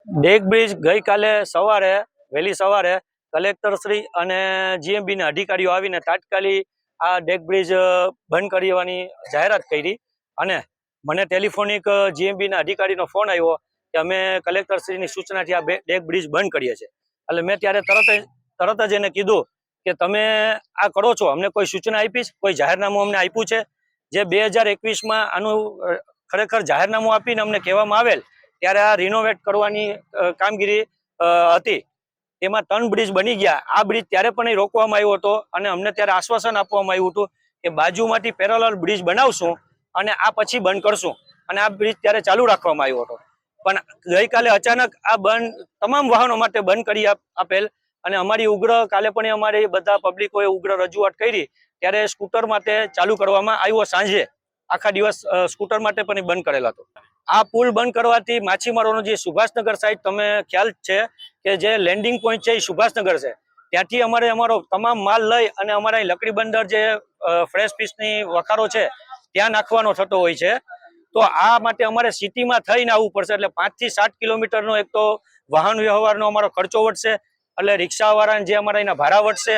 Deck bridge ગઈકાલે સવારે વહેલી સવારે કલેક્ટરશ્રી અને જીએમબીના અધિકારીઓ આવીને તાત્કાલિક આ ડેક બ્રિજ બંધ કરવાની જાહેરાત કરી અને મને ટેલિફોનિક જીએમબીના અધિકારીનો ફોન આવ્યો કે અમે કલેક્ટરશ્રીની સૂચનાથી આ ડેક બ્રિજ બંધ કરીએ છીએ। એટલે મેં ત્યારે તરત જ એને કીધું કે તમે આ કરો છો, અમને કોઈ સૂચના આપી છે, કોઈ જાહેરનામું અમને આપ્યું છે? જે 2021માં આનું ખરેખર જાહેરનામું આપીને અમને કહેવામાં આવેલ ત્યારે આ રિનોવેટ કરવાની કામગીરી હતી, તેમાં 3 બ્રિજ બની ગયા। આ બ્રિજ ત્યારે પણ રોકવામાં આવ્યો હતો અને અમને ત્યારે આશ્વાસન આપવામાં આવ્યું હતું કે બાજુમાંથી પેરેલલ બ્રિજ બનાવશું અને આ પછી બંધ કરશું, અને આ બ્રિજ ત્યારે ચાલુ રાખવામાં આવ્યો હતો। પણ ગઈકાલે અચાનક આ બંધ તમામ વાહનો માટે બંધ કરી આપેલ અને અમારી ઉગ્ર કાલે પણ અમારી બધા પબ્લિકોએ ઉગ્ર રજૂઆત કરી ત્યારે સ્કૂટર માટે ચાલુ કરવામાં આવ્યો। સાંજે આખા દિવસ સ્કૂટર માટે પણ બંધ કરેલ હતો। આ પુલ બંધ કરવાથી માછીમારોનો જે સુભાષનગર સાઈડ તમે ખ્યાલ છે કે જે લેન્ડિંગ પોઈન્ટ છે એ સુભાષનગર છે, ત્યાંથી અમારો તમામ માલ લઈ અને અમારા લકડી બંદર જે ફ્રેશ ફિશની વખારો છે ત્યાં નાખવાનો થતો હોય છે। તો આ માટે અમારે સિટીમાં થઈને આવવું પડશે, એટલે 5 થી 7 કિલોમીટરનો એક તો વાહન વ્યવહારનો અમારો ખર્ચો વધશે, એટલે રિક્ષાવાળાને જે અમારા એના ભાડા વધશે,